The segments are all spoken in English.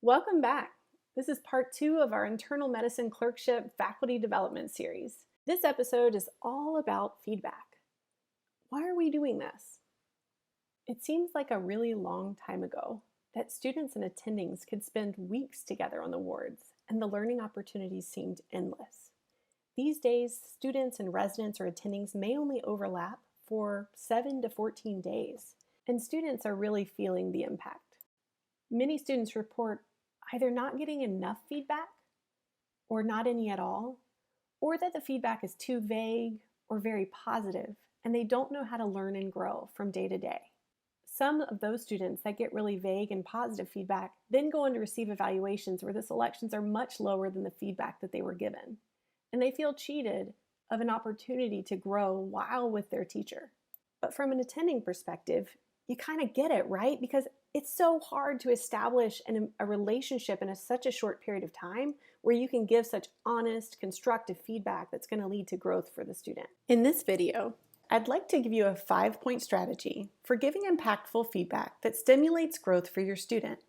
Welcome back. This is part 2 of our internal medicine clerkship faculty development series. This episode is all about feedback. Why are we doing this? It seems like a really long time ago that students and attendings could spend weeks together on the wards, and the learning opportunities seemed endless. These days, students and residents or attendings may only overlap for 7 to 14 days, and students are really feeling the impact. Many students report either not getting enough feedback or not any at all, or that the feedback is too vague or very positive, and they don't know how to learn and grow from day to day. Some of those students that get really vague and positive feedback then go on to receive evaluations where the selections are much lower than the feedback that they were given, and they feel cheated of an opportunity to grow while with their teacher. But from an attending perspective, you kind of get it, right? Because it's so hard to establish a relationship in such a short period of time where you can give such honest, constructive feedback that's going to lead to growth for the student. In this video, I'd like to give you a 5-point strategy for giving impactful feedback that stimulates growth for your student.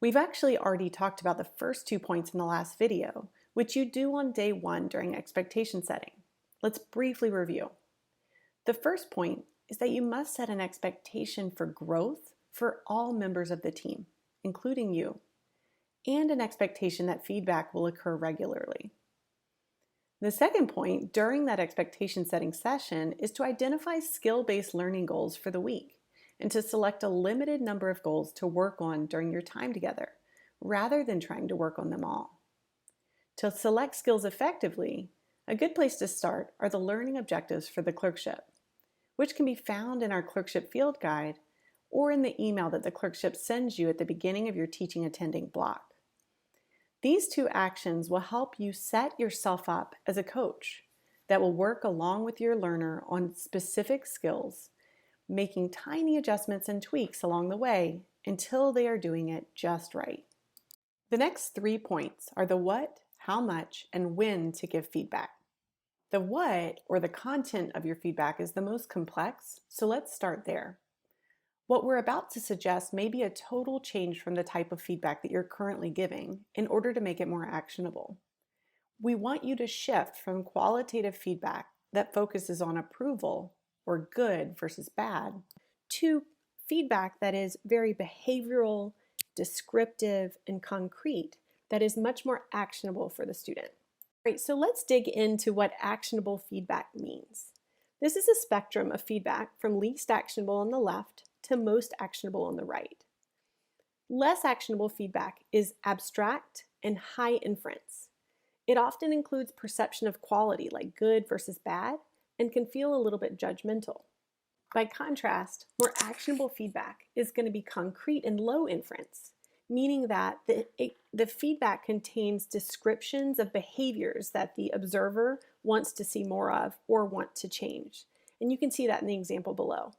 We've actually already talked about the first 2 points in the last video, which you do on day 1 during expectation setting. Let's briefly review. The first point is that you must set an expectation for growth for all members of the team, including you, and an expectation that feedback will occur regularly. The second point during that expectation setting session is to identify skill-based learning goals for the week and to select a limited number of goals to work on during your time together, rather than trying to work on them all. To select skills effectively, a good place to start are the learning objectives for the clerkship, which can be found in our clerkship field guide or in the email that the clerkship sends you at the beginning of your teaching attending block. These 2 actions will help you set yourself up as a coach that will work along with your learner on specific skills, making tiny adjustments and tweaks along the way until they are doing it just right. The next 3 points are the what, how much, and when to give feedback. The what, or the content of your feedback, is the most complex, so let's start there. What we're about to suggest may be a total change from the type of feedback that you're currently giving in order to make it more actionable. We want you to shift from qualitative feedback that focuses on approval or good versus bad to feedback that is very behavioral, descriptive, and concrete, that is much more actionable for the student. Great, so let's dig into what actionable feedback means. This is a spectrum of feedback from least actionable on the left to most actionable on the right. Less actionable feedback is abstract and high inference. It often includes perception of quality, like good versus bad, and can feel a little bit judgmental. By contrast, more actionable feedback is going to be concrete and low inference, meaning that the feedback contains descriptions of behaviors that the observer wants to see more of or want to change. And you can see that in the example below.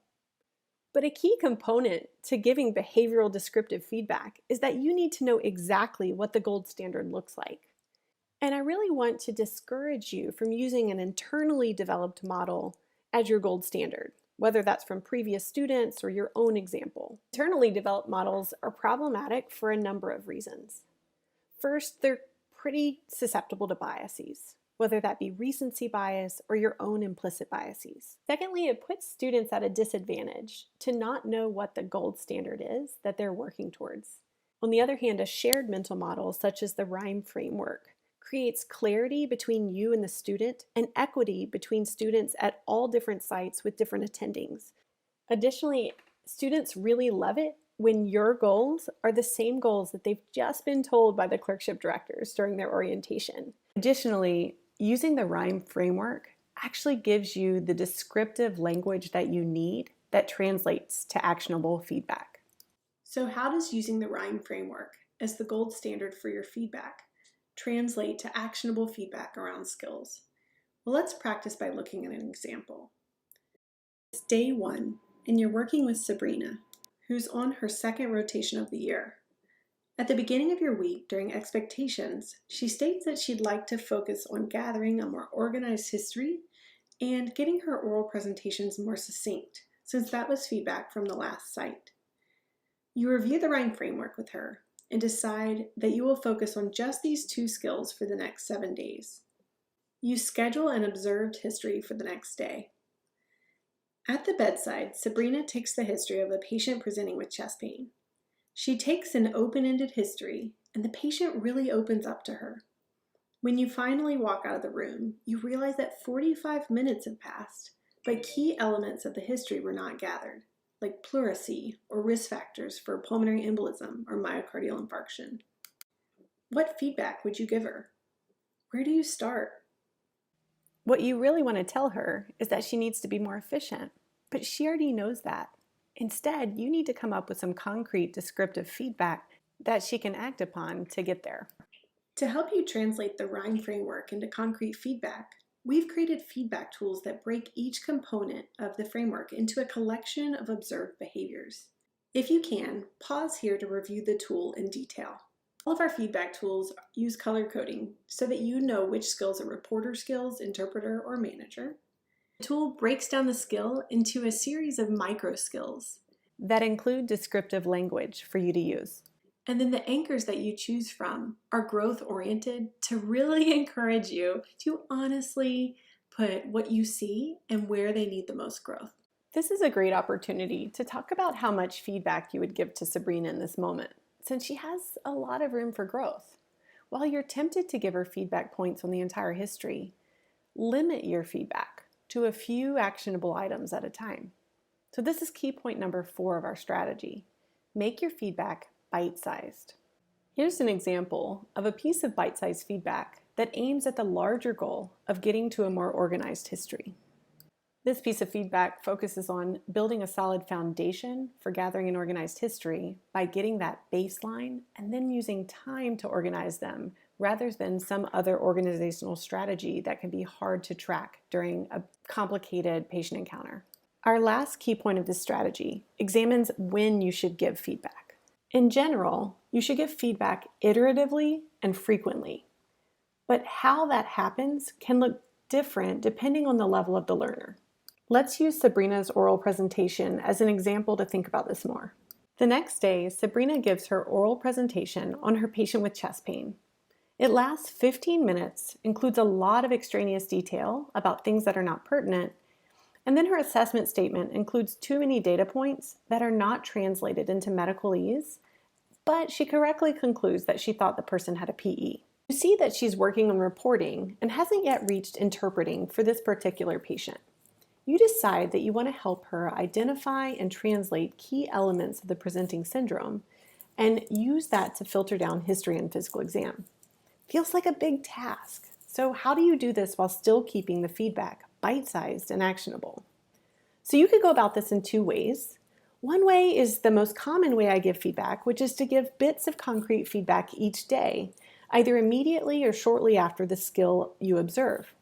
But a key component to giving behavioral descriptive feedback is that you need to know exactly what the gold standard looks like. And I really want to discourage you from using an internally developed model as your gold standard, whether that's from previous students or your own example. Internally developed models are problematic for a number of reasons. First, they're pretty susceptible to biases, whether that be recency bias or your own implicit biases. Secondly, it puts students at a disadvantage to not know what the gold standard is that they're working towards. On the other hand, a shared mental model, such as the RHYME framework, creates clarity between you and the student and equity between students at all different sites with different attendings. Additionally, students really love it when your goals are the same goals that they've just been told by the clerkship directors during their orientation. Additionally, using the RHYME framework actually gives you the descriptive language that you need that translates to actionable feedback. So how does using the RHYME framework as the gold standard for your feedback translate to actionable feedback around skills? Well, let's practice by looking at an example. It's day 1, and you're working with Sabrina, who's on her 2nd rotation of the year. At the beginning of your week, during expectations, she states that she'd like to focus on gathering a more organized history and getting her oral presentations more succinct, since that was feedback from the last site. You review the RHYME framework with her, and decide that you will focus on just these 2 skills for the next 7 days. You schedule an observed history for the next day. At the bedside, Sabrina takes the history of a patient presenting with chest pain. She takes an open-ended history, and the patient really opens up to her. When you finally walk out of the room, you realize that 45 minutes have passed, but key elements of the history were not gathered, like pleurisy or risk factors for pulmonary embolism or myocardial infarction. What feedback would you give her? Where do you start? What you really want to tell her is that she needs to be more efficient, but she already knows that. Instead, you need to come up with some concrete descriptive feedback that she can act upon to get there. To help you translate the RHIME framework into concrete feedback, we've created feedback tools that break each component of the framework into a collection of observed behaviors. If you can, pause here to review the tool in detail. All of our feedback tools use color coding so that you know which skills are reporter skills, interpreter, or manager. The tool breaks down the skill into a series of micro skills that include descriptive language for you to use. And then the anchors that you choose from are growth-oriented to really encourage you to honestly put what you see and where they need the most growth. This is a great opportunity to talk about how much feedback you would give to Sabrina in this moment, since she has a lot of room for growth. While you're tempted to give her feedback points on the entire history, limit your feedback to a few actionable items at a time. So this is key point number 4 of our strategy. Make your feedback bite-sized. Here's an example of a piece of bite-sized feedback that aims at the larger goal of getting to a more organized history. This piece of feedback focuses on building a solid foundation for gathering an organized history by getting that baseline and then using time to organize them rather than some other organizational strategy that can be hard to track during a complicated patient encounter. Our last key point of this strategy examines when you should give feedback. In general, you should give feedback iteratively and frequently, but how that happens can look different depending on the level of the learner. Let's use Sabrina's oral presentation as an example to think about this more. The next day, Sabrina gives her oral presentation on her patient with chest pain. It lasts 15 minutes, includes a lot of extraneous detail about things that are not pertinent, and then her assessment statement includes too many data points that are not translated into medicalese, but she correctly concludes that she thought the person had a PE. You see that she's working on reporting and hasn't yet reached interpreting for this particular patient. You decide that you want to help her identify and translate key elements of the presenting syndrome and use that to filter down history and physical exam. Feels like a big task. So how do you do this while still keeping the feedback bite-sized and actionable? So you could go about this in 2 ways. One way is the most common way I give feedback, which is to give bits of concrete feedback each day, either immediately or shortly after the skill you observe.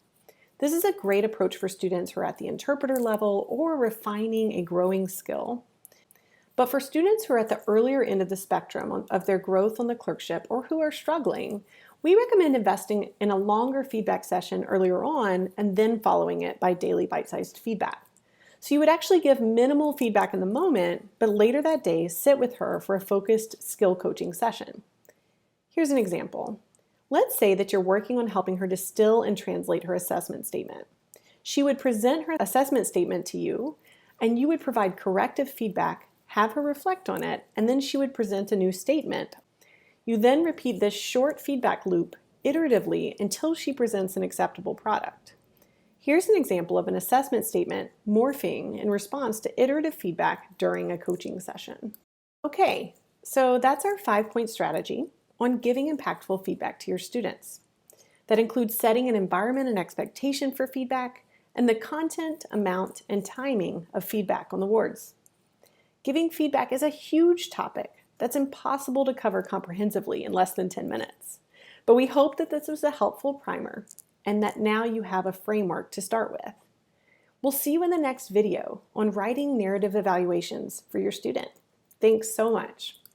This is a great approach for students who are at the interpreter level or refining a growing skill. But for students who are at the earlier end of the spectrum of their growth on the clerkship or who are struggling, we recommend investing in a longer feedback session earlier on and then following it by daily bite-sized feedback. So you would actually give minimal feedback in the moment, but later that day, sit with her for a focused skill coaching session. Here's an example. Let's say that you're working on helping her distill and translate her assessment statement. She would present her assessment statement to you, and you would provide corrective feedback, have her reflect on it, and then she would present a new statement. You then repeat this short feedback loop iteratively until she presents an acceptable product. Here's an example of an assessment statement morphing in response to iterative feedback during a coaching session. Okay, so that's our 5-point strategy on giving impactful feedback to your students. That includes setting an environment and expectation for feedback and the content, amount, and timing of feedback on the wards. Giving feedback is a huge topic that's impossible to cover comprehensively in less than 10 minutes. But we hope that this was a helpful primer and that now you have a framework to start with. We'll see you in the next video on writing narrative evaluations for your student. Thanks so much.